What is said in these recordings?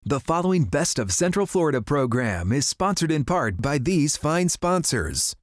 The following Best of Central Florida program is sponsored in part by these fine sponsors.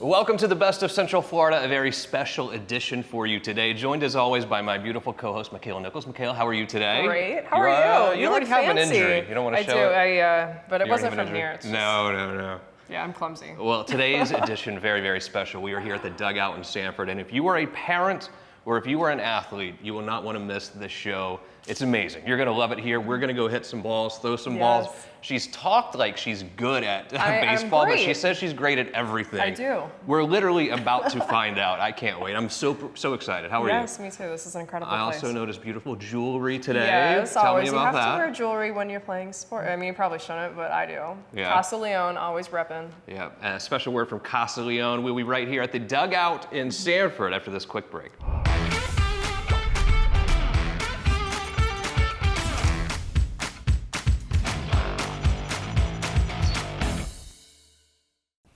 Welcome to the Best of Central Florida, a very special edition for you today. Joined as always by my beautiful co-host, Makaila Nichols. Makaila, how are you today? Great. How are you? You already have an injury. You don't want to show it? I do. But it wasn't from here. It's just, No. Yeah, I'm clumsy. Well, today's edition, very, very special. We are here at the Dugout in Sanford, and if you are a parent or if you are an athlete, you will not want to miss this show. It's amazing. You're going to love it here. We're going to go hit some balls, throw some balls. She's talked like she's good at baseball, but she says she's great at everything. I do. We're literally about to find out. I can't wait. I'm so excited. How are you? Yes, me too. This is an incredible place. I also noticed beautiful jewelry today. Yes, Tell always. me about you have that. to wear jewelry when you're playing sport. I mean, you probably shouldn't, but I do. Yeah. Casa Leone, always repping. Yeah, and a special word from Casa Leone. We'll be right here at the Dugout in Sanford after this quick break.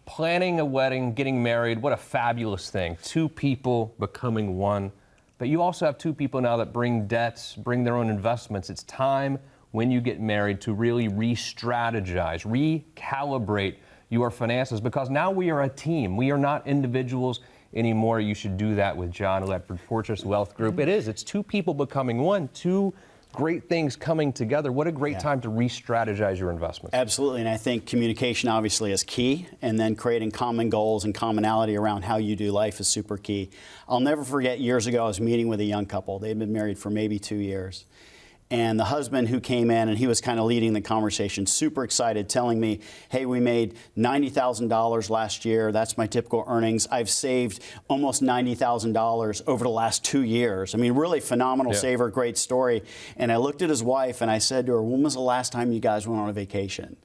Planning a wedding, getting married, what a fabulous thing. Two people becoming one. But you also have two people now that bring debts, bring their own investments. It's time when you get married to really re-strategize, recalibrate your finances, because now we are a team. We are not individuals anymore. You should do that with John Ledford, Fortress Wealth Group. It's two people becoming one, two great things coming together. What a great time to re-strategize your investments. Absolutely, and I think communication obviously is key, and then creating common goals and commonality around how you do life is super key. I'll never forget, years ago I was meeting with a young couple. They'd been married for maybe 2 years. And the husband who came in, and he was kind of leading the conversation, super excited, telling me, hey, we made $90,000 last year. That's my typical earnings. I've saved almost $90,000 over the last 2 years. I mean, really phenomenal saver, great story. And I looked at his wife and I said to her, when was the last time you guys went on a vacation?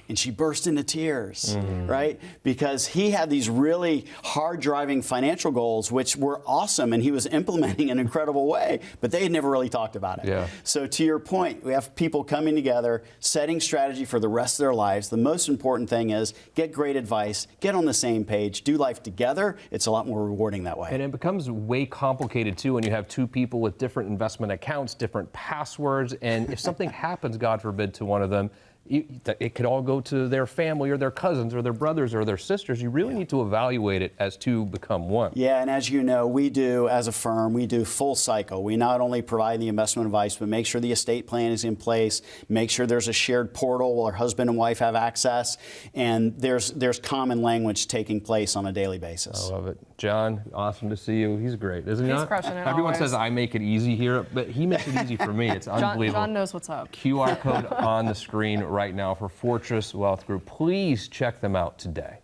And she burst into tears, right? Because he had these really hard-driving financial goals, which were awesome, and he was implementing in an incredible way, but they had never really talked about it. Yeah. So to your point, we have people coming together, setting strategy for the rest of their lives. The most important thing is get great advice, get on the same page, do life together. It's a lot more rewarding that way. And it becomes way complicated, too, when you have two people with different investment accounts, different passwords, and if something happens, God forbid, to one of them, it could all go to their family or their cousins or their brothers or their sisters. You really need to evaluate it as two become one. Yeah, and as you know, we do, as a firm, we do full cycle. We not only provide the investment advice, but make sure the estate plan is in place, make sure there's a shared portal where husband and wife have access, and there's common language taking place on a daily basis. I love it. John, awesome to see you. He's great, isn't he? He's crushing it Everyone always. says I make it easy here, but he makes it easy for me. It's unbelievable. John knows what's up. QR code on the screen right now for Fortress Wealth Group. Please check them out today.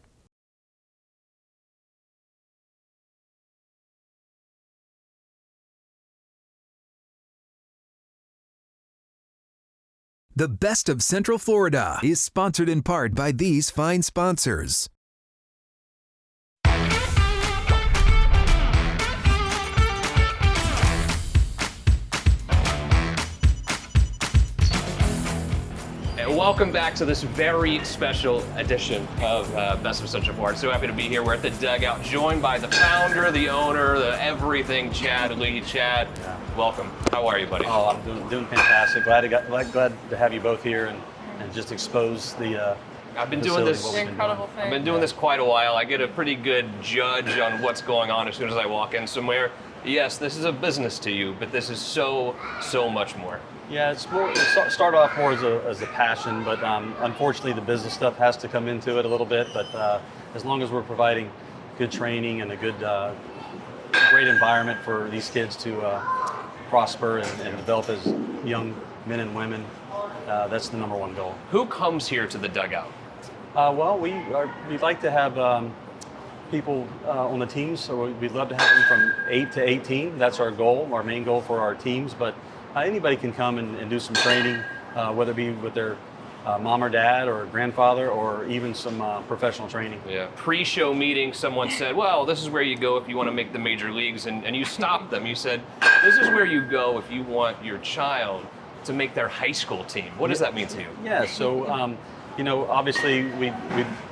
The Best of Central Florida is sponsored in part by these fine sponsors. Welcome back to this very special edition of Best of Central Florida. So happy to be here. We're at the Dugout, joined by the founder, the owner, the everything, Chad Lee. Chad, welcome. How are you, buddy? Oh, I'm doing fantastic. Glad to have you both here and just expose the. I've been doing this. The incredible thing. I've been doing this quite a while. I get a pretty good judge on what's going on as soon as I walk in somewhere. Yes, this is a business to you, but this is so much more. Yeah, it's more. It started off more as a passion, but unfortunately the business stuff has to come into it a little bit. But as long as we're providing good training and a good, great environment for these kids to prosper and develop as young men and women, that's the number one goal. Who comes here to the Dugout? Well, we'd like to have people on the teams, so we'd love to have them from 8 to 18. That's our goal, our main goal for our teams. But anybody can come and do some training, whether it be with their mom or dad or grandfather or even some professional training. Yeah. Pre-show meeting, someone said, well, this is where you go if you want to make the major leagues, and you stopped them. You said, this is where you go if you want your child to make their high school team. What does that mean to you? Yeah, so obviously we'd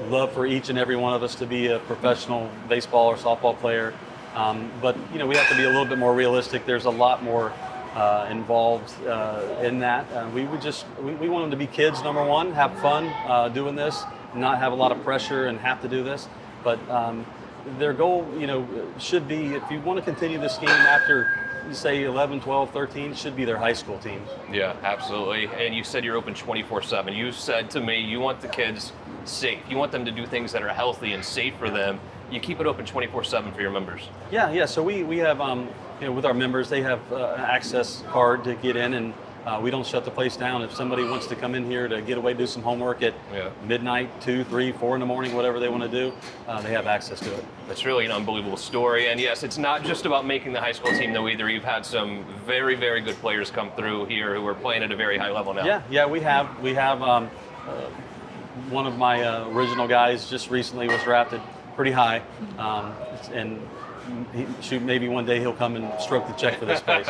love for each and every one of us to be a professional baseball or softball player, but we have to be a little bit more realistic. There's a lot more involved in that. We want them to be kids, number one, have fun doing this, not have a lot of pressure and have to do this. But their goal, should be, if you want to continue this game after, say, 11, 12, 13, should be their high school team. Yeah, absolutely. And you said you're open 24/7. You said to me you want the kids safe. You want them to do things that are healthy and safe for them. You keep it open 24/7 for your members. Yeah. So we have, with our members, they have an access card to get in, and we don't shut the place down. If somebody wants to come in here to get away, do some homework at midnight, 2, 3, 4 in the morning, whatever they want to do, they have access to it. It's really an unbelievable story. And yes, it's not just about making the high school team though either. You've had some very, very good players come through here who are playing at a very high level now. Yeah, we have. One of my original guys just recently was drafted pretty high, and maybe one day he'll come and stroke the check for this place.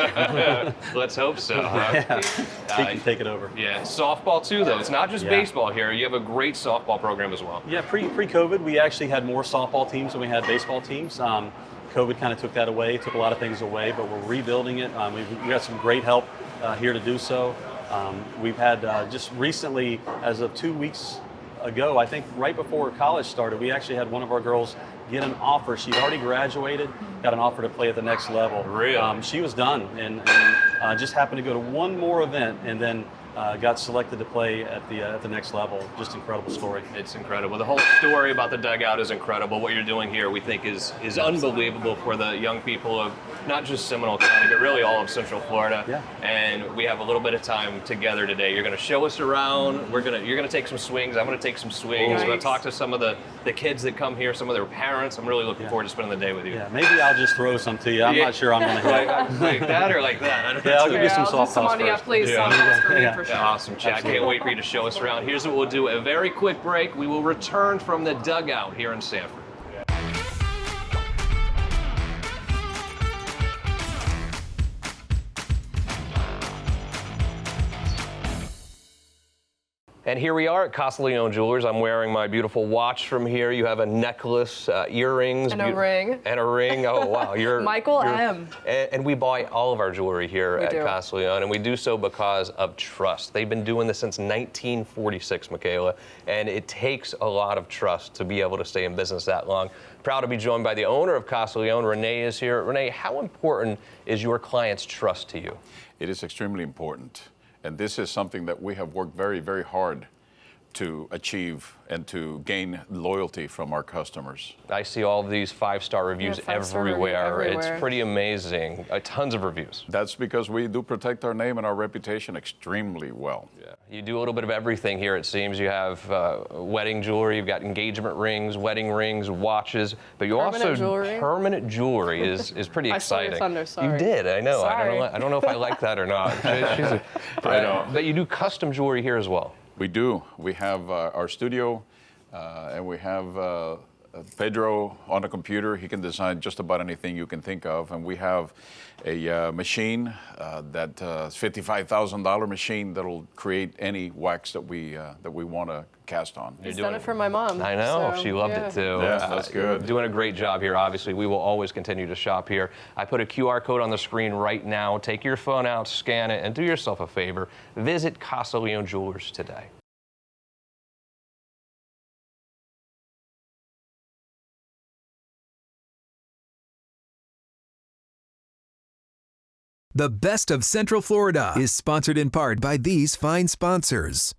Let's hope so. Yeah. He can take it over. Yeah, softball too though. It's not just baseball here. You have a great softball program as well. Yeah, pre-COVID, we actually had more softball teams than we had baseball teams. COVID kind of took that away, took a lot of things away, but we're rebuilding it. We got some great help here to do so. We've had just recently, as of 2 weeks ago, I think right before college started, we actually had one of our girls get an offer. She'd already graduated, got an offer to play at the next level. Really? She was done and just happened to go to one more event and then got selected to play at the next level. Just incredible story. It's incredible. The whole story about the dugout is incredible. What you're doing here, we think, is unbelievable for the young people of not just Seminole County, but really all of Central Florida. Yeah. And we have a little bit of time together today. You're going to show us around. You're going to take some swings. I'm going to take some swings. Nice. We're going to talk to some of the kids that come here, some of their parents. I'm really looking forward to spending the day with you. Yeah, maybe I'll just throw some to you. I'm not sure I'm going to hit. Like that or like that? I don't know. Yeah, I'll give you some I'll do some softballs first. please, softballs for me for sure. Awesome, Chad. Can't wait for you to show us around. Here's what we'll do. A very quick break. We will return from the dugout here in Sanford. And here we are at Casa Leone Jewelers. I'm wearing my beautiful watch from here. You have a necklace, earrings. And a ring. And a ring. Oh, wow. You're Michael M. And we buy all of our jewelry here at Casa Leone, and we do so because of trust. They've been doing this since 1946, Makaila, and it takes a lot of trust to be able to stay in business that long. Proud to be joined by the owner of Casa Leone. Renee is here. Renee, how important is your client's trust to you? It is extremely important. And this is something that we have worked very, very hard to achieve and to gain loyalty from our customers. I see all of these five-star reviews everywhere. It's everywhere. pretty amazing. Tons of reviews. That's because we do protect our name and our reputation extremely well. Yeah. You do a little bit of everything here, it seems. You have wedding jewelry, you've got engagement rings, wedding rings, watches, but you permanent jewelry is pretty exciting. I stole your thunder, sorry. You did, I know. Sorry. I don't know if I like that or not. But you do custom jewelry here as well. We do. We have our studio and we have Pedro on the computer. He can design just about anything you can think of. And we have a machine that's $55,000 machine that'll create any wax that we want to cast on. He's done it for my mom. I know, so, she loved it too. Yeah, that's good. Doing a great job here, obviously. We will always continue to shop here. I put a QR code on the screen right now. Take your phone out, scan it, and do yourself a favor. Visit Casa Leone Jewelers today. The Best of Central Florida is sponsored in part by these fine sponsors.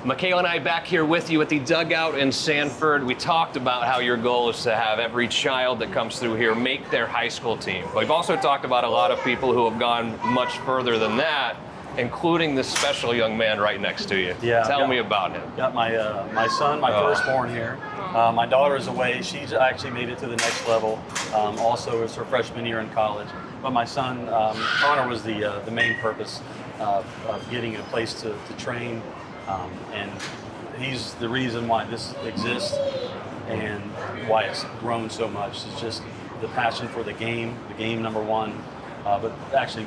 Makaila and I back here with you at the Dugout in Sanford. We talked about how your goal is to have every child that comes through here make their high school team. But we've also talked about a lot of people who have gone much further than that including this special young man right next to you. Yeah. Tell me about him. Got my son, my firstborn here. My daughter is away. She's actually made it to the next level. Also, it's her freshman year in college. But my son, Connor, was the main purpose of getting a place to train, and he's the reason why this exists and why it's grown so much. It's just the passion for the game number one, but actually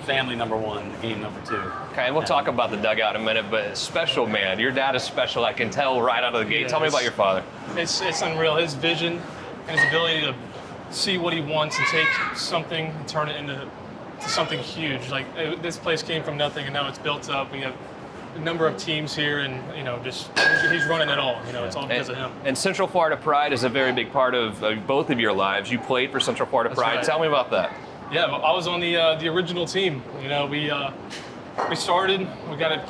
family number one, the game number two. Okay, and we'll talk about the dugout in a minute, but special man, your dad is special. I can tell right out of the gate. Yeah, Tell me about your father. It's unreal. His vision and his ability to see what he wants and take something and turn it into something huge. Like this place came from nothing and now it's built up. We have a number of teams here, and just he's running it all. It's all because of him. And Central Florida Pride is a very big part of both of your lives. You played for Central Florida That's Pride. right. Tell me about that. Yeah, I was on the original team. We started. We got a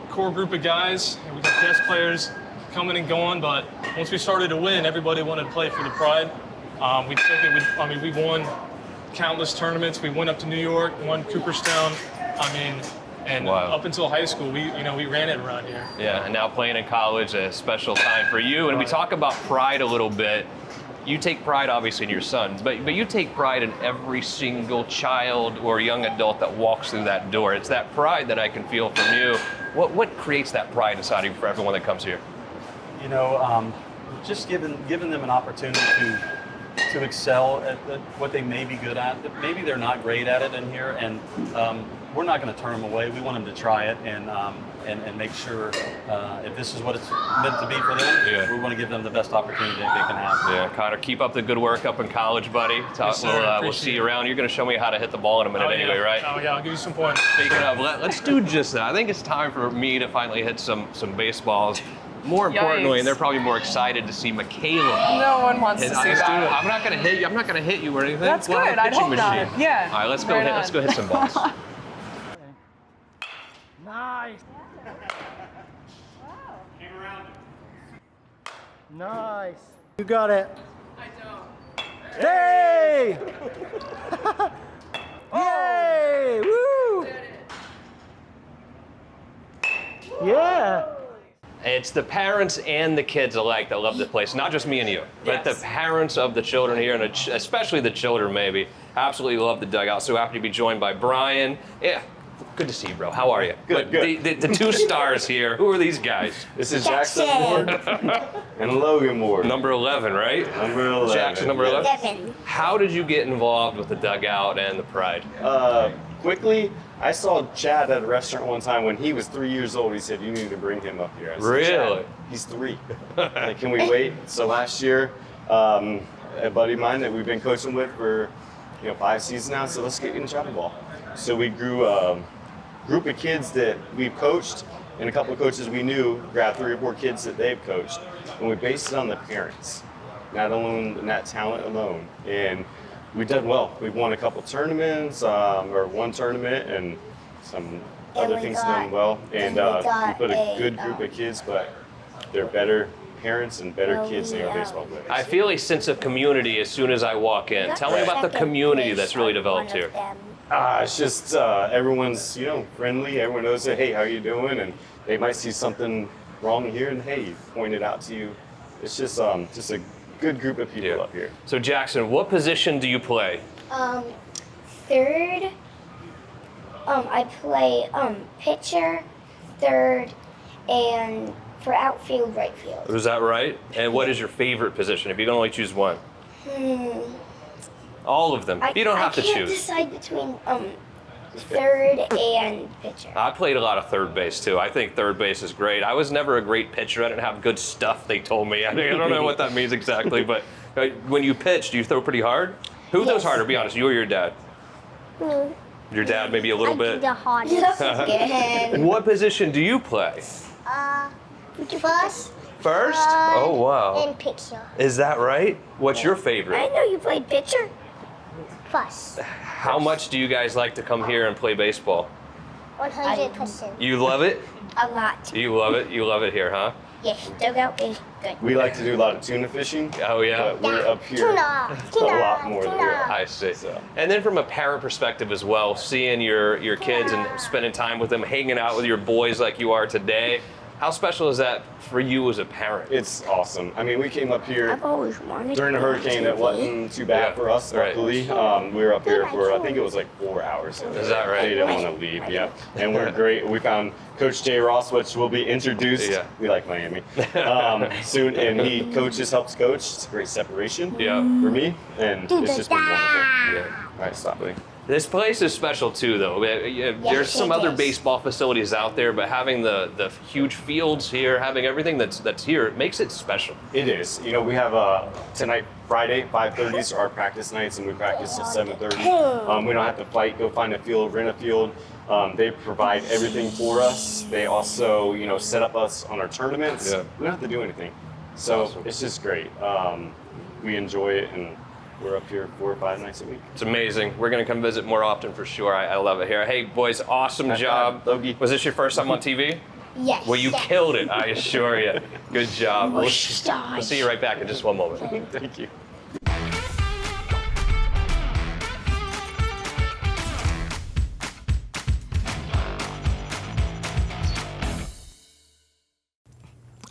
core group of guys, and we got best players coming and going. But once we started to win, everybody wanted to play for the Pride. We took it. We won countless tournaments. We went up to New York, won Cooperstown. And Wow. up until high school, we ran it around here. Yeah, and now playing in college, a special time for you. And we talk about pride a little bit. You take pride, obviously, in your sons, but you take pride in every single child or young adult that walks through that door. It's that pride that I can feel from you. What creates that pride inside of you for everyone that comes here? Just giving them an opportunity to excel at what they may be good at. Maybe they're not great at it in here, and we're not going to turn them away. We want them to try it and make sure if this is what it's meant to be for them, we want to give them the best opportunity they can have. Yeah, Connor, keep up the good work up in college, buddy. Yes, sir. We'll see you around. You're going to show me how to hit the ball in a minute anyway, right? Oh yeah, I'll give you some points. Speaking of, let's do just that. I think it's time for me to finally hit some baseballs. More importantly, Yikes. and they're probably more excited to see Makaila. No one wants to see that. I'm not going to hit you. I'm not going to hit you or anything. That's We'll have good. a I'd pitching hope not. machine. Yeah. All right, let's go Right hit. on. Let's go hit some balls. Nice. Nice. You got it. I don't. Hey! Yay! Woo! Yeah. It's the parents and the kids alike that love the place. Not just me and you, but the parents of the children here, and especially the children maybe, absolutely love the dugout. So happy to be joined by Brian. Yeah, good to see you, bro. How are you? Good. The two stars here. Who are these guys? This is Jackson Ward and Logan Ward. Number 11, right? Number 11. Jackson, number 11. How did you get involved with the dugout and the Pride? Quickly, I saw Chad at a restaurant one time when he was 3 years old. He said, "You need to bring him up here." I said, Really? "Chad, he's 3. Like, can we wait? So last year, a buddy of mine that we've been coaching with for 5 seasons now said, "Let's get in travel ball." So we grew a group of kids that we've coached, and a couple of coaches we knew grabbed 3 or 4 kids that they've coached, and we based it on the parents, not that talent alone. And we've done well. We've won a couple tournaments, or one tournament, and some other things done well. And we put a good group of kids, but they're better parents and better kids than our baseball players. I feel a sense of community as soon as I walk in. Tell me about the community that's really developed here. It's just everyone's friendly. Everyone knows that, hey, how you doing? And they might see something wrong here, and hey, point it out to you. It's just a good group of people up here. So Jackson, what position do you play? Third. I play pitcher, third, and for outfield, right field. Is that right? And what is your favorite position if you can only choose one? All of them. You don't have to I can't choose. decide between third and pitcher. I played a lot of third base too. I think third base is great. I was never a great pitcher. I didn't have good stuff, they told me. I don't know what that means exactly, but when you pitch, do you throw pretty hard? Who throws harder, be honest, you or your dad? Me. Your dad maybe a little bit? The hardest. Good. What position do you play? First. First? Oh, wow. And pitcher. Is that right? What's your I favorite? know you played pitcher. First. How much do you guys like to come here and play baseball? 100%. You love it? A lot. You love it? You love it here, huh? Yes, dugout is good. We like to do a lot of tuna fishing. Oh, yeah? But we're up here Tuna, a lot more than we are. I see. So. And then from a parent perspective as well, seeing your kids and spending time with them, hanging out with your boys like you are today, how special is that for you as a parent? It's awesome. I mean, we came up here I've always wanted during the to hurricane. It wasn't too bad for us, Right. luckily. We were up here for, I think it was like 4 hours. Is that right? They didn't want to leave, yeah. And we're great. We found Coach Jay Ross, which will be introduced. Yeah. We like Miami. Soon, and he helps coach. It's a great separation Yeah. for me, and it's just been wonderful. Yeah. All right, stop, buddy. This place is special too, though. There's some it other is. baseball facilities out there, but having the huge fields here, having everything that's here, it makes it special. It is. You know, we have tonight, Friday, 5:30 is our practice nights, and we practice till 7:30. We don't have to go find a field, rent a field. They provide everything for us. They also, set up us on our tournaments. Yeah. We don't have to do anything. So Awesome. It's just great. We enjoy it, and we're up here 4 or 5 nights a week. It's amazing. We're going to come visit more often for sure. I love it here. Hey, boys, awesome High job. five, Logie. Was this your first time on TV? Yes. Well, you yes. killed it, I assure you. Good job. We'll Mustache. see you right back in just one moment. Thank you.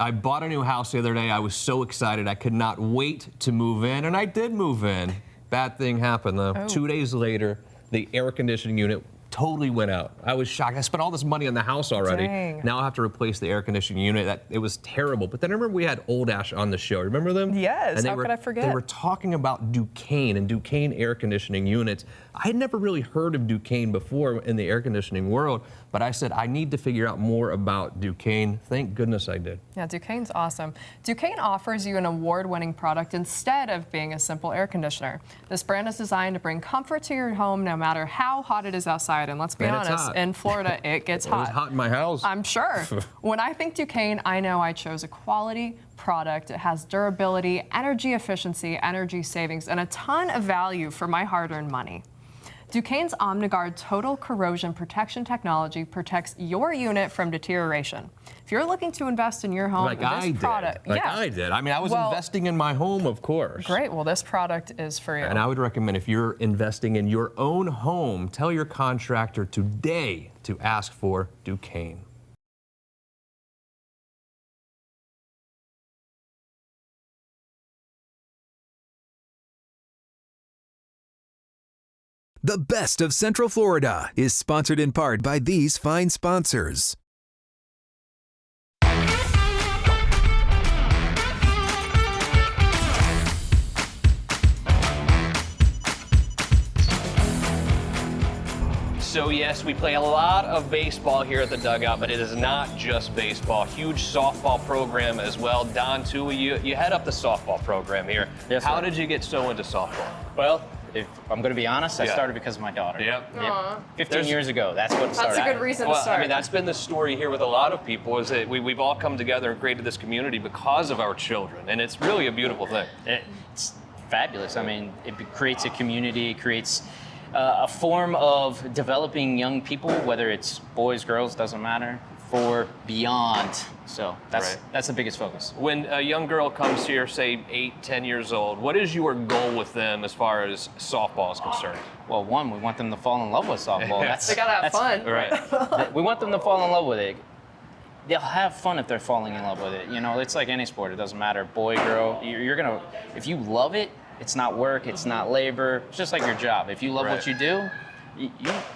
I bought a new house the other day. I was so excited. I could not wait to move in, and I did move in. Bad thing happened, though. 2 days later, the air conditioning unit totally went out. I was shocked. I spent all this money on the house already. Dang. Now I have to replace the air conditioning unit. It was terrible. But then I remember we had Old Ash on the show. Remember them? Yes, And how could I forget? They were talking about Duquesne and Duquesne air conditioning units. I had never really heard of Duquesne before in the air conditioning world, but I said, I need to figure out more about Duquesne. Thank goodness I did. Yeah, Duquesne's awesome. Duquesne offers you an award-winning product instead of being a simple air conditioner. This brand is designed to bring comfort to your home no matter how hot it is outside. And let's be And it's honest, hot. in Florida, it gets It was hot. hot in my house. I'm sure. When I think Duquesne, I know I chose a quality product. It has durability, energy efficiency, energy savings, and a ton of value for my hard-earned money. Duquesne's OmniGuard Total Corrosion Protection technology protects your unit from deterioration. If you're looking to invest in your home, Like this I did. product, Like yeah. I did. I mean, I was Well, investing in my home, of course. Great. Well, this product is for you. And I would recommend if you're investing in your own home, tell your contractor today to ask for Duquesne. The best of Central Florida is sponsored in part by these fine sponsors. So yes, we play a lot of baseball here at the Dugout, but it is not just baseball. Huge softball program as well. Don, too, you head up the softball program here. Yes, How sir. did you get so into softball? Well, if I'm going to be honest, I Yeah. started because of my daughter. Yep. Aw. 15 years ago, that's what started. That's a good reason to Well, start. I mean, that's been the story here with a lot of people, is that we've all come together and created this community because of our children, and it's really a beautiful thing. It's fabulous. I mean, it creates a community, it creates a form of developing young people, whether it's boys, girls, doesn't matter, for beyond. So Right. that's the biggest focus. When a young girl comes here, say 8, 10 years old, what is your goal with them as far as softball is concerned? Well, one, we want them to fall in love with softball. They gotta have fun. Right. We want them to fall in love with it. They'll have fun if they're falling in love with it. You know, it's like any sport. It doesn't matter, boy, girl. You're gonna, if you love it, it's not work, it's not labor. It's just like your job. If you love Right. what you do,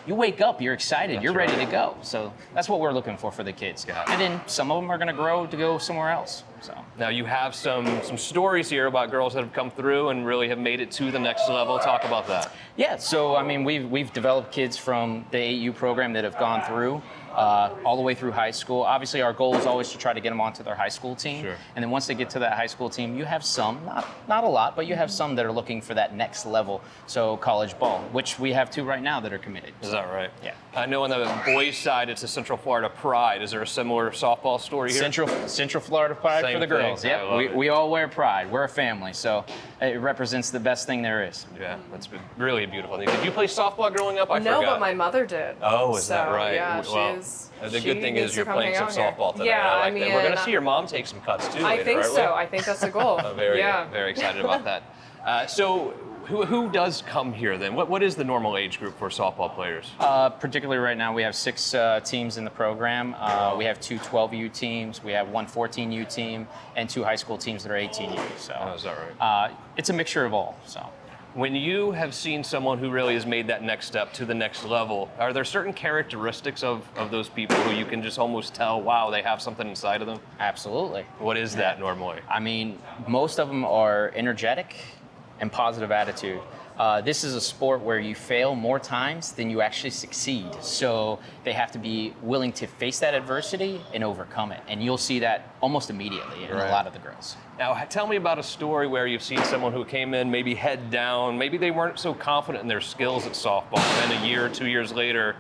you wake up, you're excited, you're ready to go. So that's what we're looking for the kids. Got it. And then some of them are gonna grow to go somewhere else. So. Now you have some stories here about girls that have come through and really have made it to the next level. Talk about that. Yeah, so I mean, we've developed kids from the AU program that have gone through all the way through high school. Obviously, our goal is always to try to get them onto their high school team. Sure. And then once they get to that high school team, you have some, not a lot, but you have some that are looking for that next level. So college ball, which we have 2 right now that are committed. Is that right? Yeah. I know on the boys' side, it's a Central Florida Pride. Is there a similar softball story here? Central Florida Pride Same for the thing. girls. I Yep. love it. We all wear pride. We're a family, so it represents the best thing there is. Yeah, that's been really a beautiful thing. Did you play softball growing up? I No, forgot. but my mother did. Oh, is that right? Yeah, Well, because The she good thing needs is to you're come playing hang some out here. softball today. Yeah, I like I mean, that. We're going to see your mom take some cuts too. I later, think aren't so. we? I think that's the goal. Very excited about that. So, who does come here then? What is the normal age group for softball players? Particularly right now, we have 6 teams in the program. We have 2 12U teams, we have 1 14U team, and 2 high school teams that are 18U. So is that right? It's a mixture of all. So. When you have seen someone who really has made that next step to the next level, are there certain characteristics of those people who you can just almost tell, wow, they have something inside of them? Absolutely. What is that normally? I mean, most of them are energetic and positive attitude. This is a sport where you fail more times than you actually succeed. So they have to be willing to face that adversity and overcome it. And you'll see that almost immediately in a lot of the girls. Now, tell me about a story where you've seen someone who came in maybe head down, maybe they weren't so confident in their skills at softball, and then a year or 2 years later,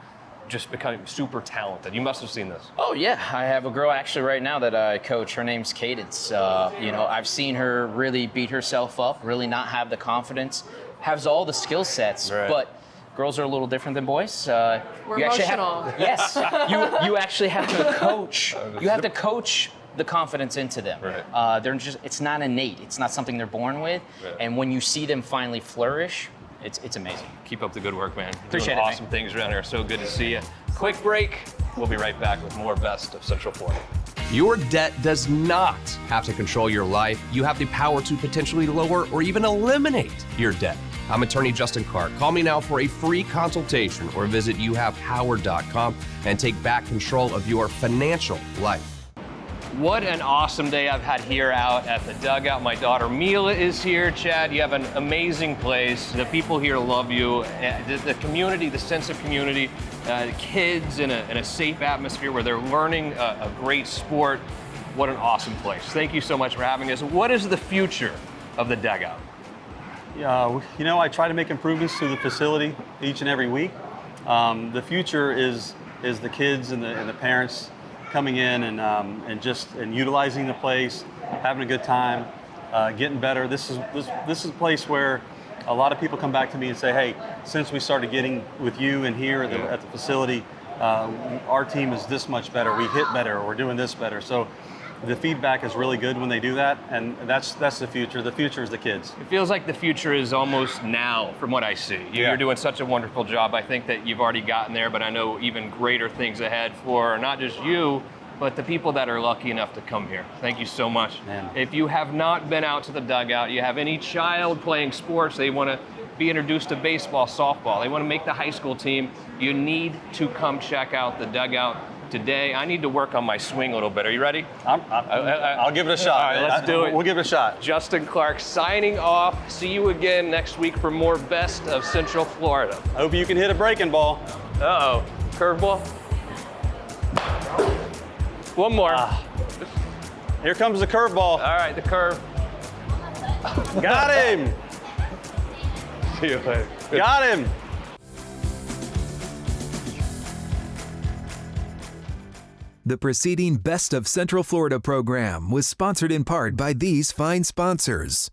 just becoming super talented. You must have seen this. Oh yeah, I have a girl actually right now that I coach. Her name's Cadence. I've seen her really beat herself up, really not have the confidence, has all the skill sets, but girls are a little different than boys. We're you emotional. Yes, you actually have to coach. You have to coach the confidence into them. It's not innate. It's not something they're born with. And when you see them finally flourish, it's amazing. Keep up the good work, man. Appreciate Doing it, awesome things around here. So good to see you. Quick break. We'll be right back with more Best of Central Florida. Your debt does not have to control your life. You have the power to potentially lower or even eliminate your debt. I'm attorney Justin Clark. Call me now for a free consultation or visit youhavepower.com and take back control of your financial life. What an awesome day I've had here out at the Dugout. My daughter Mila is here. Chad, you have an amazing place. The people here love you. The community, the sense of community, the kids in a safe atmosphere where they're learning a great sport. What an awesome place. Thank you so much for having us. What is the future of the Dugout? I try to make improvements to the facility each and every week. The future is the kids and the parents coming in and utilizing the place, having a good time, getting better. This is a place where a lot of people come back to me and say, hey, since we started getting with you and here at the facility, our team is this much better. We hit better, or we're doing this better. So the feedback is really good when they do that, and that's the future. The future is the kids. It feels like the future is almost now from what I see. You're doing such a wonderful job. I think that you've already gotten there, but I know even greater things ahead for not just you, but the people that are lucky enough to come here. Thank you so much. Man. If you have not been out to the Dugout, you have any child playing sports, they want to be introduced to baseball, softball, they want to make the high school team, you need to come check out the Dugout today. I need to work on my swing a little bit. Are you ready? I'll give it a shot. All right, let's do it. We'll give it a shot. Justin Clark signing off. See you again next week for more Best of Central Florida. I hope you can hit a breaking ball. Uh-oh. Curveball. One more. Here comes the curveball. All right, the curve. Got him. See you later. Got him. The preceding Best of Central Florida program was sponsored in part by these fine sponsors.